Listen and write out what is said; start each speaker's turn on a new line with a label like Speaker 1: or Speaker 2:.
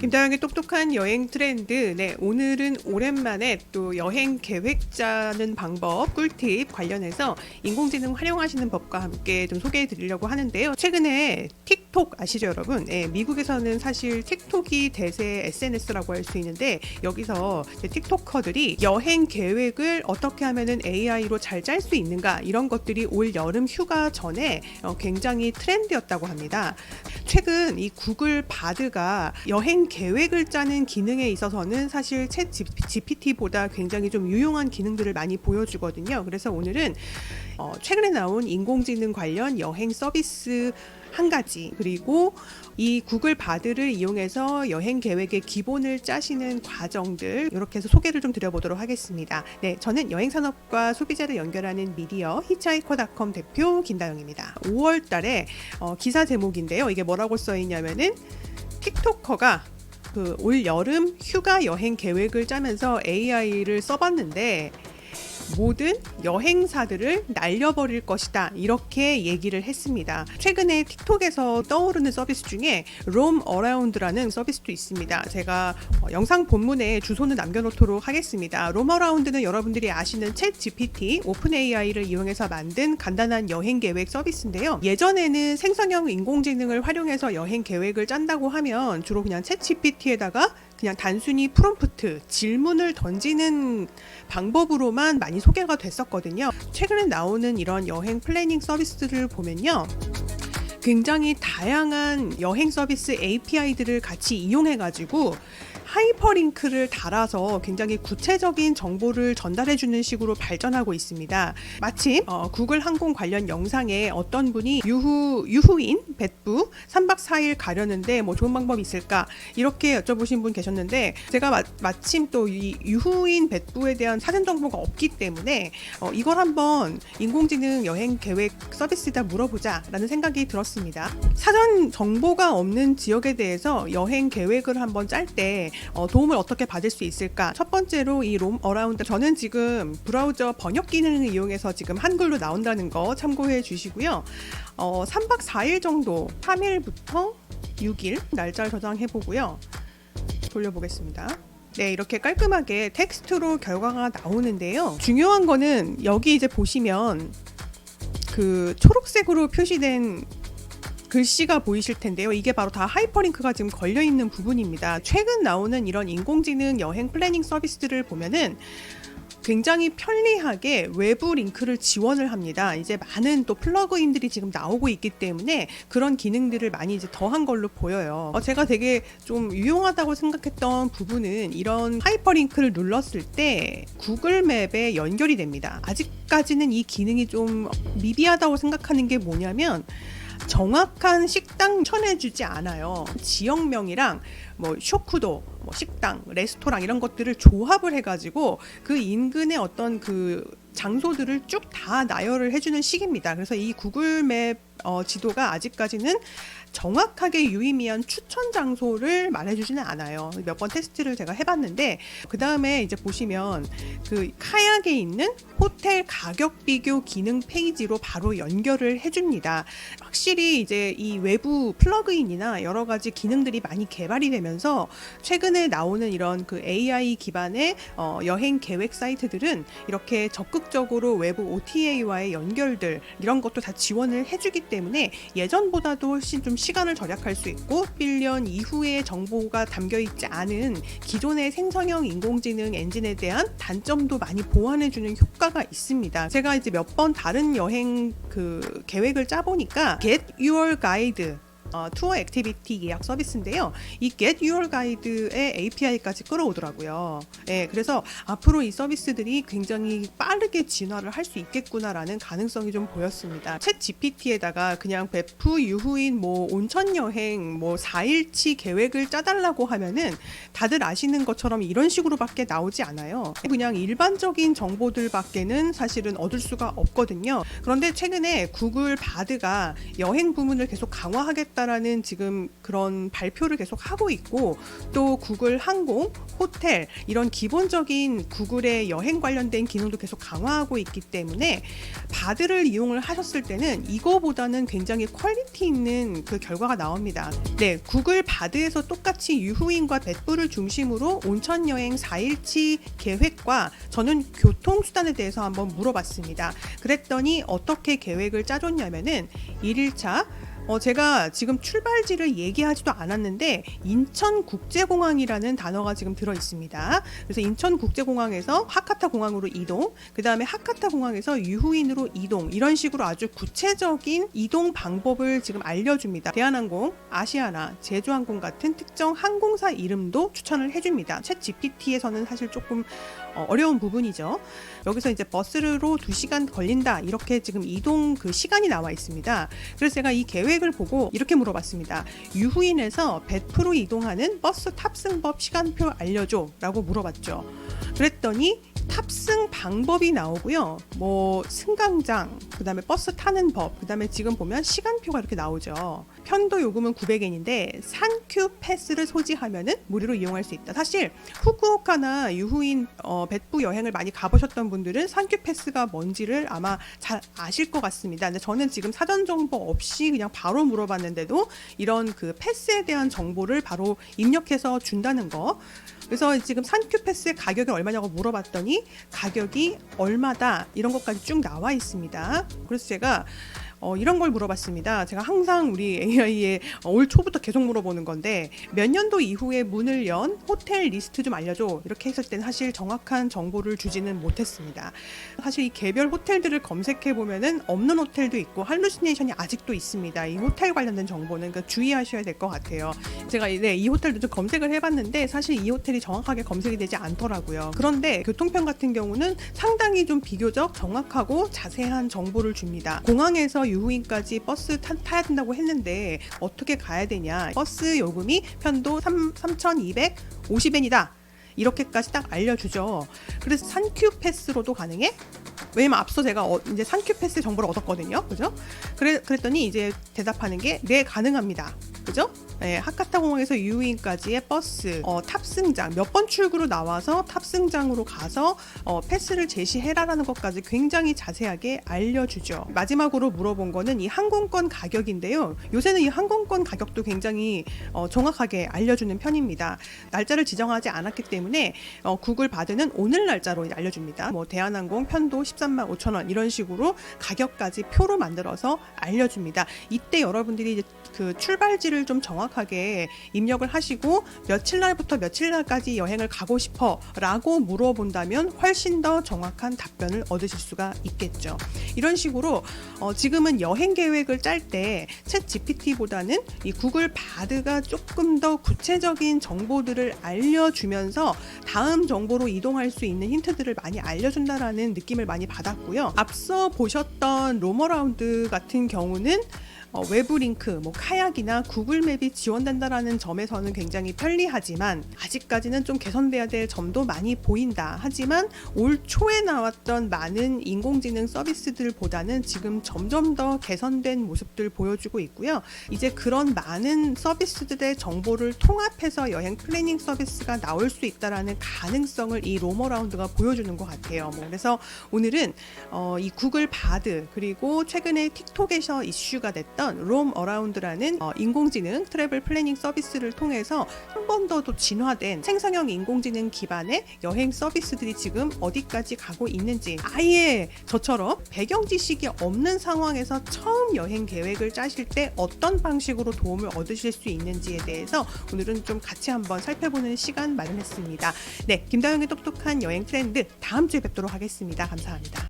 Speaker 1: 김다영의 똑똑한 여행 트렌드. 네, 오늘은 오랜만에 또 여행 계획 짜는 방법, 꿀팁 관련해서 인공지능 활용하시는 법과 함께 좀 소개해 드리려고 하는데요. 최근에 틱톡 아시죠, 여러분? 네, 미국에서는 사실 틱톡이 대세 SNS라고 할 수 있는데, 여기서 틱토커들이 여행 계획을 어떻게 하면은 AI로 잘 짤 수 있는가, 이런 것들이 올 여름 휴가 전에 굉장히 트렌드였다고 합니다. 최근 이 구글 바드가 여행 계획을 짜는 기능에 있어서는 사실 챗 GPT보다 굉장히 좀 유용한 기능들을 많이 보여주거든요. 그래서 오늘은 최근에 나온 인공지능 관련 여행 서비스 한 가지, 그리고 이 구글 바드를 이용해서 여행 계획의 기본을 짜시는 과정들, 이렇게 해서 소개를 좀 드려보도록 하겠습니다. 네, 저는 여행산업과 소비자를 연결하는 미디어 히치하이커닷컴 대표 김다영입니다. 5월 달에 기사 제목인데요. 이게 뭐라고 써있냐면은 틱토커가 올 여름 휴가 여행 계획을 짜면서 AI를 써봤는데 모든 여행사들을 날려버릴 것이다, 이렇게 얘기를 했습니다. 최근에 틱톡에서 떠오르는 서비스 중에 롬 어라운드라는 서비스도 있습니다. 제가 영상 본문에 주소는 남겨놓도록 하겠습니다. 롬 어라운드는 여러분들이 아시는 챗 GPT, 오픈 AI를 이용해서 만든 간단한 여행 계획 서비스인데요. 예전에는 생성형 인공지능을 활용해서 여행 계획을 짠다고 하면 주로 그냥 챗 GPT에다가 그냥 단순히 프롬프트, 질문을 던지는 방법으로만 많이 소개가 됐었거든요. 최근에 나오는 이런 여행 플래닝 서비스들을 보면요, 굉장히 다양한 여행 서비스 API들을 같이 이용해가지고 하이퍼링크를 달아서 굉장히 구체적인 정보를 전달해주는 식으로 발전하고 있습니다. 마침 구글 항공 관련 영상에 어떤 분이 유후인 벳부 3박 4일 가려는데 뭐 좋은 방법이 있을까, 이렇게 여쭤보신 분 계셨는데, 제가 마침 또 이 유후인 벳부에 대한 사전 정보가 없기 때문에 이걸 한번 인공지능 여행 계획 서비스에다 물어보자 라는 생각이 들었습니다. 사전 정보가 없는 지역에 대해서 여행 계획을 한번 짤 때 도움을 어떻게 받을 수 있을까? 첫 번째로 이 롬 어라운드, 저는 지금 브라우저 번역 기능을 이용해서 지금 한글로 나온다는 거 참고해 주시고요. 3박 4일 정도, 3일부터 6일 날짜를 저장해 보고요. 돌려보겠습니다. 네, 이렇게 깔끔하게 텍스트로 결과가 나오는데요. 중요한 거는 여기 이제 보시면 그 초록색으로 표시된 글씨가 보이실 텐데요. 이게 바로 다 하이퍼링크가 지금 걸려있는 부분입니다. 최근 나오는 이런 인공지능 여행 플래닝 서비스들을 보면은 굉장히 편리하게 외부 링크를 지원을 합니다. 이제 많은 또 플러그인들이 지금 나오고 있기 때문에 그런 기능들을 많이 이제 더한 걸로 보여요. 제가 되게 좀 유용하다고 생각했던 부분은 이런 하이퍼링크를 눌렀을 때 구글 맵에 연결이 됩니다. 아직까지는 이 기능이 좀 미비하다고 생각하는 게 뭐냐면, 정확한 식당 추천해주지 않아요. 지역명이랑 뭐 쇼쿠도, 뭐 식당, 레스토랑 이런 것들을 조합을 해가지고 그 인근의 어떤 그 장소들을 쭉 다 나열을 해주는 식입니다. 그래서 이 구글맵 지도가 아직까지는 정확하게 유의미한 추천 장소를 말해주지는 않아요. 몇 번 테스트를 제가 해봤는데, 그 다음에 이제 보시면 그 카약에 있는 호텔 가격 비교 기능 페이지로 바로 연결을 해줍니다. 확실히 이제 이 외부 플러그인이나 여러 가지 기능들이 많이 개발이 되면서 최근에 나오는 이런 그 AI 기반의 여행 계획 사이트들은 이렇게 적극적으로 외부 OTA와의 연결들, 이런 것도 다 지원을 해주기 때문에 예전보다도 훨씬 좀 시간을 절약할 수 있고, 1년 이후의 정보가 담겨있지 않은 기존의 생성형 인공지능 엔진에 대한 단점도 많이 보완해주는 효과가 있습니다. 제가 이제 몇 번 다른 여행 그 계획을 짜보니까 Get Your Guide 투어 액티비티 예약 서비스인데요. 이 Get Your Guide의 API까지 끌어오더라고요. 네, 그래서 앞으로 이 서비스들이 굉장히 빠르게 진화를 할 수 있겠구나라는 가능성이 좀 보였습니다. 챗 GPT에다가 그냥 베프 유후인 뭐 온천 여행 뭐 4일치 계획을 짜달라고 하면은 다들 아시는 것처럼 이런 식으로밖에 나오지 않아요. 그냥 일반적인 정보들밖에는 사실은 얻을 수가 없거든요. 그런데 최근에 구글 바드가 여행 부문을 계속 강화하겠다 하겠다라는 지금 그런 발표를 계속 하고 있고, 또 구글 항공, 호텔 이런 기본적인 구글의 여행 관련된 기능도 계속 강화하고 있기 때문에 바드를 이용을 하셨을 때는 이거보다는 굉장히 퀄리티 있는 그 결과가 나옵니다. 네, 구글 바드에서 똑같이 유후인과 벳불을 중심으로 온천 여행 4일치 계획과 저는 교통수단에 대해서 한번 물어봤습니다. 그랬더니 어떻게 계획을 짜줬냐면은 1일차 제가 지금 출발지를 얘기하지도 않았는데 인천국제공항이라는 단어가 지금 들어 있습니다. 그래서 인천국제공항에서 하카타 공항으로 이동, 그 다음에 하카타 공항에서 유후인으로 이동, 이런 식으로 아주 구체적인 이동 방법을 지금 알려줍니다. 대한항공, 아시아나, 제주항공 같은 특정 항공사 이름도 추천을 해줍니다. 챗 GPT에서는 사실 조금 어려운 부분이죠. 여기서 이제 버스로 2시간 걸린다, 이렇게 지금 이동 그 시간이 나와 있습니다. 그래서 제가 이 계획을 보고 이렇게 물어봤습니다. 유후인에서 벳프로 이동하는 버스 탑승법 시간표 알려줘 라고 물어봤죠. 그랬더니 탑승 방법이 나오고요, 뭐 승강장, 그 다음에 버스 타는 법, 그 다음에 지금 보면 시간표가 이렇게 나오죠. 편도 요금은 900엔인데 산큐 패스를 소지하면은 무료로 이용할 수 있다. 사실 후쿠오카나 유후인 벳부 여행을 많이 가보셨던 분들은 산큐 패스가 뭔지를 아마 잘 아실 것 같습니다. 근데 저는 지금 사전 정보 없이 그냥 바로 물어봤는데도 이런 그 패스에 대한 정보를 바로 입력해서 준다는 거. 그래서 지금 산큐 패스의 가격이 얼마냐고 물어봤더니 가격이 얼마다, 이런 것까지 쭉 나와 있습니다. 그래서 제가 이런 걸 물어봤습니다. 제가 항상 우리 AI에 올 초부터 계속 물어보는 건데, 몇 년도 이후에 문을 연 호텔 리스트 좀 알려줘, 이렇게 했을 땐 사실 정확한 정보를 주지는 못했습니다. 사실 이 개별 호텔들을 검색해 보면은 없는 호텔도 있고 할루시네이션이 아직도 있습니다. 이 호텔 관련된 정보는 그러니까 주의하셔야 될 것 같아요. 제가 이 호텔도 좀 검색을 해봤는데 사실 이 호텔이 정확하게 검색이 되지 않더라고요. 그런데 교통편 같은 경우는 상당히 좀 비교적 정확하고 자세한 정보를 줍니다. 공항에서 유후인까지 버스 타야 된다고 했는데 어떻게 가야 되냐, 버스 요금이 편도 3,250엔이다, 이렇게까지 딱 알려주죠. 그래서 산큐 패스로도 가능해? 왜냐면 앞서 제가 이제 산큐 패스 정보를 얻었거든요, 그죠? 그랬더니 이제 대답하는 게 네, 가능합니다, 그죠? 네, 하카타 공항에서 유후인까지의 버스 탑승장, 몇 번 출구로 나와서 탑승장으로 가서 패스를 제시해라라는 것까지 굉장히 자세하게 알려주죠. 마지막으로 물어본 거는 이 항공권 가격인데요. 요새는 이 항공권 가격도 굉장히 정확하게 알려주는 편입니다. 날짜를 지정하지 않았기 때문에 구글 바드는 오늘 날짜로 알려줍니다. 뭐 대한항공 편도 13만 5천 원, 이런 식으로 가격까지 표로 만들어서 알려줍니다. 이때 여러분들이 이제 그 출발지를 좀 정확하게 입력을 하시고 며칠 날부터 며칠 날까지 여행을 가고 싶어 라고 물어본다면 훨씬 더 정확한 답변을 얻으실 수가 있겠죠. 이런 식으로 지금은 여행 계획을 짤 때 챗 GPT보다는 이 구글 바드가 조금 더 구체적인 정보들을 알려주면서 다음 정보로 이동할 수 있는 힌트들을 많이 알려준다라는 느낌을 많이 받았고요. 앞서 보셨던 로머라운드 같은 경우는 외부 링크, 뭐 카약이나 구글맵이 지원된다라는 점에서는 굉장히 편리하지만 아직까지는 좀 개선돼야 될 점도 많이 보인다. 하지만 올 초에 나왔던 많은 인공지능 서비스들보다는 지금 점점 더 개선된 모습들 보여주고 있고요. 이제 그런 많은 서비스들의 정보를 통합해서 여행 플래닝 서비스가 나올 수 있다라는 가능성을 이 로머라운드가 보여주는 것 같아요. 그래서 오늘은 이 구글 바드, 그리고 최근에 틱톡에서 이슈가 됐던 롬 어라운드라는 인공지능 트래블 플래닝 서비스를 통해서 한 번 더 진화된 생성형 인공지능 기반의 여행 서비스들이 지금 어디까지 가고 있는지, 아예 저처럼 배경 지식이 없는 상황에서 처음 여행 계획을 짜실 때 어떤 방식으로 도움을 얻으실 수 있는지에 대해서 오늘은 좀 같이 한번 살펴보는 시간 마련했습니다. 네, 김다영의 똑똑한 여행 트렌드, 다음 주에 뵙도록 하겠습니다. 감사합니다.